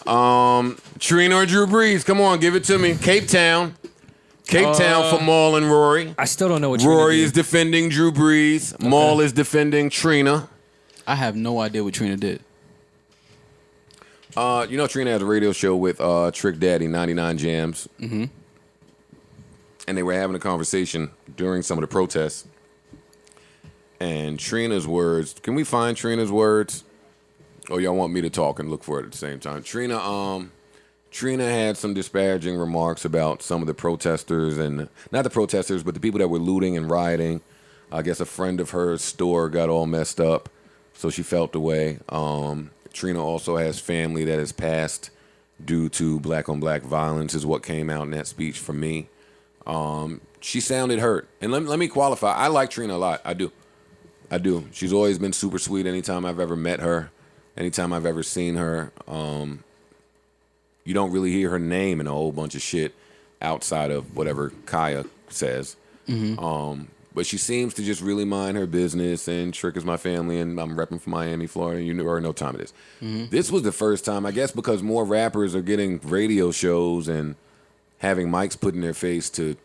Trina or Drew Brees? Come on, give it to me. Cape Town for Maul and Rory. I still don't know what Rory Trina is did. defending Drew Brees. Okay. Maul is defending Trina. I have no idea what Trina did. Trina has a radio show with Trick Daddy, 99 Jams. Mm-hmm. And they were having a conversation during some of the protests. And Trina's words, can we find Trina's words? Or y'all want me to talk and look for it at the same time? Trina had some disparaging remarks about some of the protesters, and not the protesters, but the people that were looting and rioting. I guess a friend of hers' store got all messed up, so she felt the way. Trina also has family that has passed due to black-on-black violence, is what came out in that speech from me. She sounded hurt. And let me qualify. I like Trina a lot. I do. She's always been super sweet anytime I've ever met her, anytime I've ever seen her. You don't really hear her name in a whole bunch of shit outside of whatever Kaya says. Mm-hmm. But she seems to just really mind her business, and Trick is my family, and I'm repping for Miami, Florida. You already know what time it is. Mm-hmm. This was the first time, I guess, because more rappers are getting radio shows and having mics put in their face to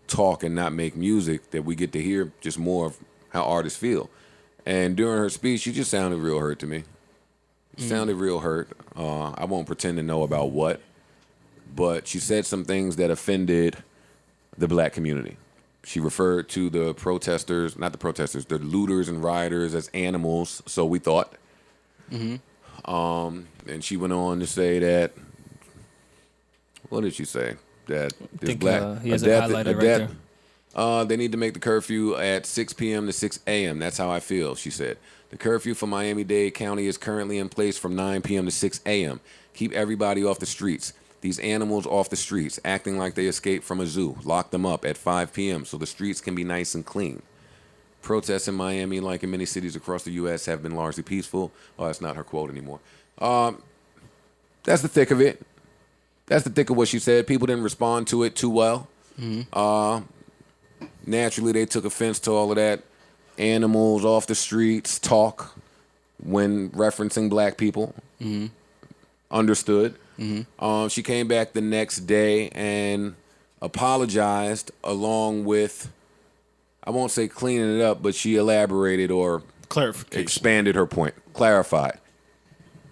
talk and not make music, that we get to hear just more of how artists feel. And during her speech, she just sounded real hurt to me. Sounded real hurt. I won't pretend to know about what, but she said some things that offended the black community. She referred to the protesters, not the protesters, the looters and rioters as animals, so we thought. Mm-hmm. And she went on to say that, what did she say? That this black, he has it highlighted right there. They need to make the curfew at 6 p.m. to 6 a.m. That's how I feel, she said. The curfew for Miami-Dade County is currently in place from 9 p.m. to 6 a.m. Keep everybody off the streets. These animals off the streets, acting like they escaped from a zoo. Lock them up at 5 p.m. so the streets can be nice and clean. Protests in Miami, like in many cities across the U.S., have been largely peaceful. Oh, that's not her quote anymore. That's the thick of it. That's the thick of what she said. People didn't respond to it too well. Mm-hmm. Naturally, they took offense to all of that animals off the streets talk when referencing black people. Mm-hmm. Understood. Mm-hmm. She came back the next day and apologized, along with, I won't say cleaning it up, but she elaborated or expanded her point, clarified.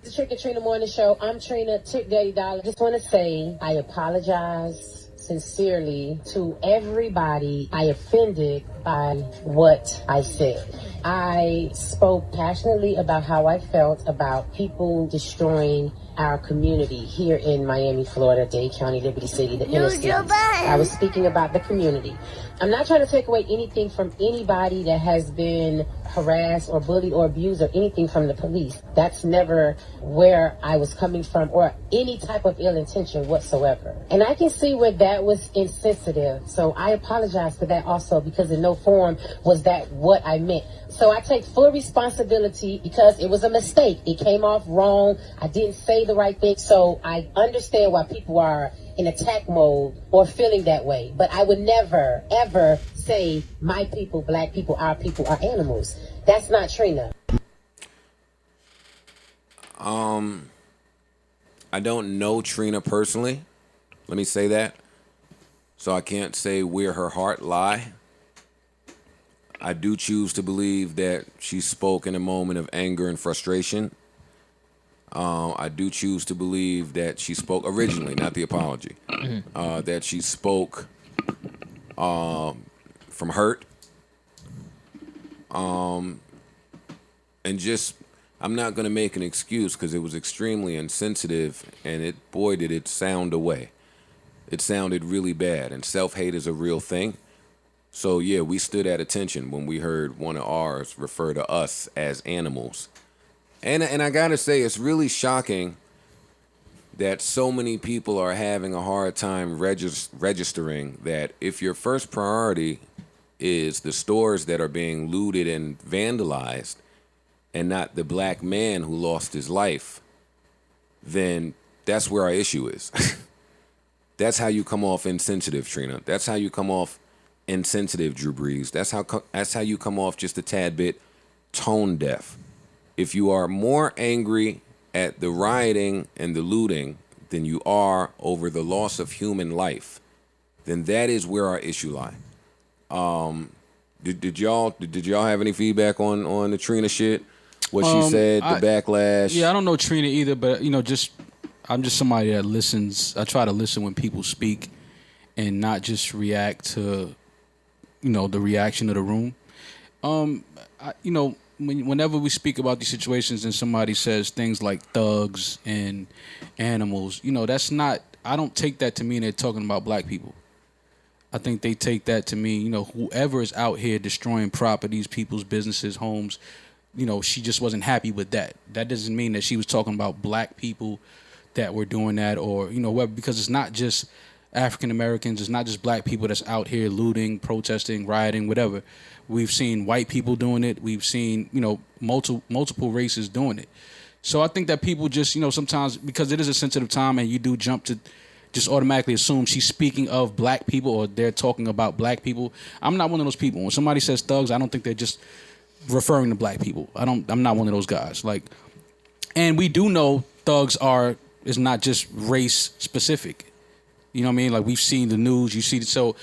The Trick and Trina Morning Show. I'm Trina, Tick Daddy Dollar. Just want to say I apologize sincerely to everybody I offended by what I said. I spoke passionately about how I felt about people destroying our community here in Miami, Florida, Dade County, Liberty City, the inner cities. I was speaking about the community. I'm not trying to take away anything from anybody that has been harassed or bullied or abused or anything from the police. That's never where I was coming from, or any type of ill intention whatsoever. And I can see where that was insensitive. So I apologize for that also, because in no form was that what I meant. So I take full responsibility because it was a mistake. It came off wrong. I didn't say the right thing. So I understand why people are in attack mode or feeling that way. But I would never, ever say my people, black people, our people are animals. That's not Trina. I don't know Trina personally. Let me say that. So I can't say where her heart lie. I do choose to believe that she spoke in a moment of anger and frustration. I do choose to believe that she spoke originally, not the apology, that she spoke from hurt. And just, I'm not going to make an excuse because it was extremely insensitive, and boy, did it sound away. It sounded really bad, and self-hate is a real thing. So yeah, we stood at attention when we heard one of ours refer to us as animals. And I gotta say, it's really shocking that so many people are having a hard time registering that if your first priority is the stores that are being looted and vandalized and not the black man who lost his life, then that's where our issue is. That's how you come off insensitive, Trina. That's how you come off insensitive, Drew Brees. That's how you come off just a tad bit tone deaf. If you are more angry at the rioting and the looting than you are over the loss of human life, then that is where our issue lie. Did y'all have any feedback on the Trina shit? What she said, the backlash? Yeah, I don't know Trina either, but I'm just somebody that listens. I try to listen when people speak and not just react to, the reaction of the room. Whenever we speak about these situations and somebody says things like thugs and animals, that's not. I don't take that to mean they're talking about black people. I think they take that to mean, whoever is out here destroying properties, people's businesses, homes, she just wasn't happy with that. That doesn't mean that she was talking about black people that were doing that or, whoever, because it's not just African Americans, it's not just black people that's out here looting, protesting, rioting, whatever. We've seen white people doing it. We've seen, multiple races doing it. So I think that people just, sometimes, because it is a sensitive time and you do jump to just automatically assume she's speaking of black people or they're talking about black people. I'm not one of those people. When somebody says thugs, I don't think they're just referring to black people. I'm not one of those guys. And we do know thugs is not just race specific. You know what I mean? Like, we've seen the news, you see it. So,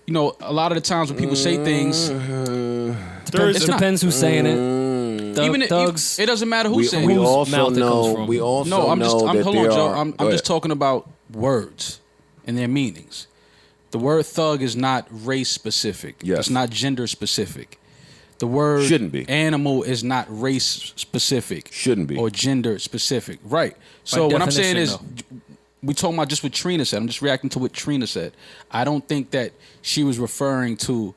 a lot of the times when people say things, it depends who's saying it. Thugs. It doesn't matter who's saying it. We also know that I'm just talking about words and their meanings. The word thug is not race specific. Yes. It's not gender specific. The word shouldn't be. Animal is not race specific. Shouldn't be. Or gender specific. Right. So what I'm saying is, we talking about just what Trina said. I'm just reacting to what Trina said. I don't think that she was referring to,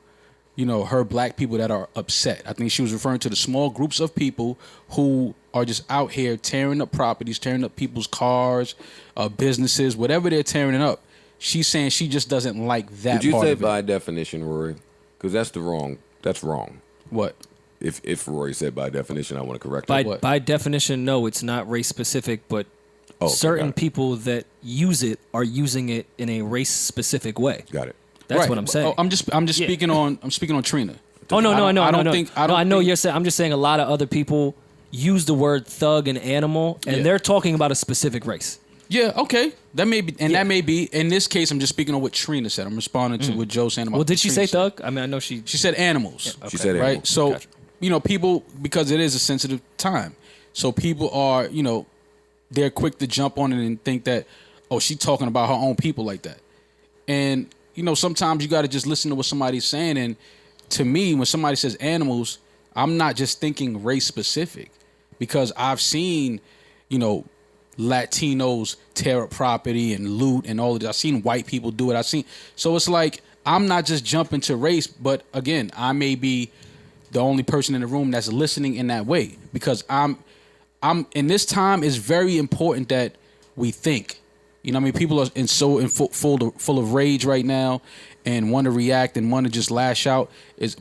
her black people that are upset. I think she was referring to the small groups of people who are just out here tearing up properties, tearing up people's cars, businesses, whatever they're tearing it up. She's saying she just doesn't like that. Did you part say of it. by definition, Rory? Because that's wrong. What? If Rory said by definition, I want to correct it. By definition, no, it's not race specific, but certain people that use it are using it in a race specific way. Got it. That's what I'm saying. I'm just speaking on Trina. Oh no, I know think you're saying. I'm just saying a lot of other people use the word thug and animal, and they're talking about a specific race. Yeah, okay, that may be, and that may be. In this case, I'm just speaking on what Trina said. I'm responding to what Joe saying about. Well, did she Trina say thug? I mean, I know she said animals. Yeah, okay. She said right. animals. So Gotcha. People, because it is a sensitive time, so people are they're quick to jump on it and think that she's talking about her own people like that, and sometimes you got to just listen to what somebody's saying. And to me, when somebody says animals, I'm not just thinking race specific, because I've seen Latinos tear up property and loot and all of that. I've seen white people do it. So it's like, I'm not just jumping to race, but again, I may be the only person in the room that's listening in that way, because I'm in this time, it's very important that we think. People are full of rage right now and want to react and want to just lash out.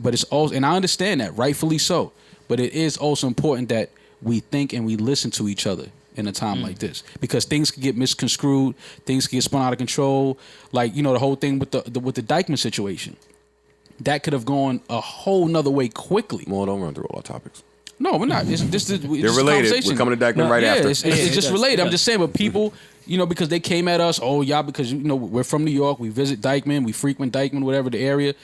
But it's also, and I understand that, rightfully so. But it is also important that we think and we listen to each other in a time like this, because things can get misconstrued, things can get spun out of control. Like, the whole thing with the Dykeman situation, that could have gone a whole nother way quickly. Well, don't run through all our topics. No, we're not. They're related. We're coming to Dykeman right after. It's just related. I'm just saying, but people, because they came at us, because we're from New York, we visit Dykeman, we frequent Dykeman, whatever the area.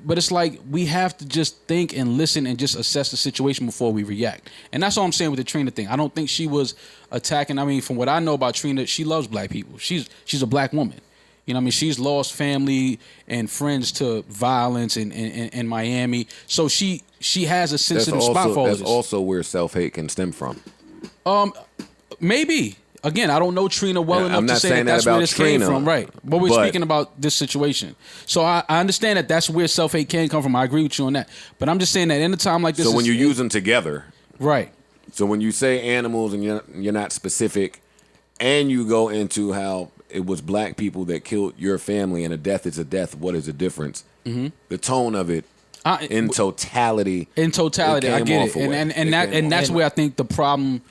But it's like, we have to just think and listen and just assess the situation before we react. And that's all I'm saying with the Trina thing. I don't think she was attacking. I mean, from what I know about Trina, she loves black people. She's a black woman. She's lost family and friends to violence in Miami. So she has a sensitive spot for all of this. That's also where self-hate can stem from. Maybe. Again, I don't know Trina well enough to say that's where this came from. Right. But we're speaking about this situation. So I understand that that's where self-hate can come from. I agree with you on that. But I'm just saying that in a time like this. So when you use them together. Right. So when you say animals and you're not specific, and you go into how it was black people that killed your family and a death is a death, what is the difference? Mm-hmm. The tone of it in totality. In totality, I get it. And that's where I think the problem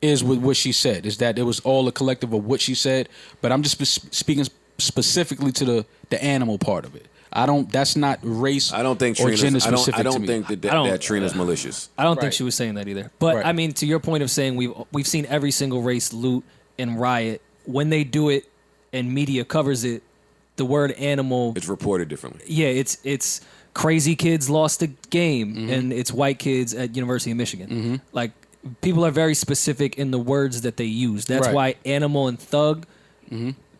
is with what she said, is that it was all a collective of what she said. But I'm just speaking specifically to the animal part of it. That's not race. I don't think or Trina's, gender I don't, specific. I don't to me. think that, I don't- that Trina's malicious. I don't think Right. she was saying that either. But Right. I mean, to your point of saying we've seen every single race loot and riot. When they do it and media covers it, the word animal. It's reported differently. Yeah, it's crazy kids lost a game, and it's white kids at University of Michigan. Like people are very specific in the words that they use. That's Right. why animal and thug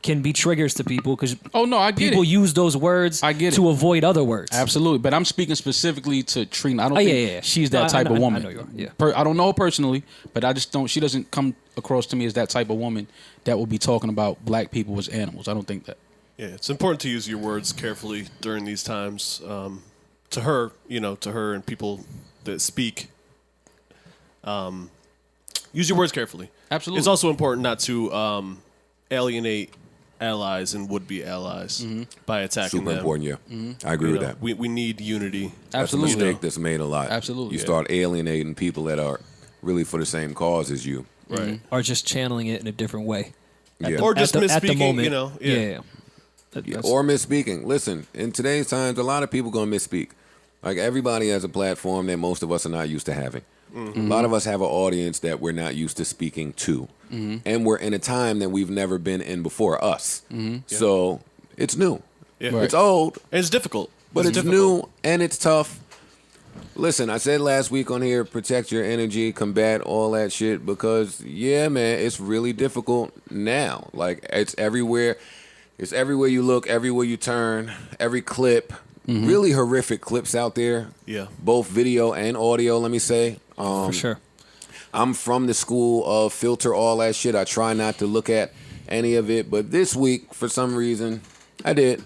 can be triggers to people because Oh no, I get people it. use those words I get to it. avoid other words. Absolutely, but I'm speaking specifically to Trina. I don't Oh, think yeah. she's No, that type I know- of I woman. know you are, yeah. I don't know her personally, but I just don't. She doesn't come across to me as that type of woman that will be talking about black people as animals. I don't think that. Yeah, it's important to use your words carefully during these times. To her, to her and people that speak, use your words carefully. Absolutely. It's also important not to alienate allies and would-be allies by attacking Super them. important, yeah. I agree with that. We need unity. That's Absolutely. a mistake that's made a lot. Absolutely. You Yeah. start alienating people that are really for the same cause as you. Right. Or just channeling it in a different way. Yeah. Or just at the misspeaking, moment, yeah. Yeah. That's- Or misspeaking. Listen, in today's times, a lot of people going to misspeak. Like everybody has a platform that most of us are not used to having. A lot of us have an audience that we're not used to speaking to. And we're in a time that we've never been in before us. So it's new. Yeah. Right. It's old, And it's difficult. but it's difficult. new and it's tough. Listen, I said last week on here, protect your energy, combat all that shit, because yeah, man, it's really difficult now. Like it's everywhere. It's everywhere you look, everywhere you turn, every clip. Really horrific clips out there. Yeah. Both video and audio, let me say. for sure. I'm from the school of filter all that shit. I try not to look at any of it, but this week, for some reason, I did.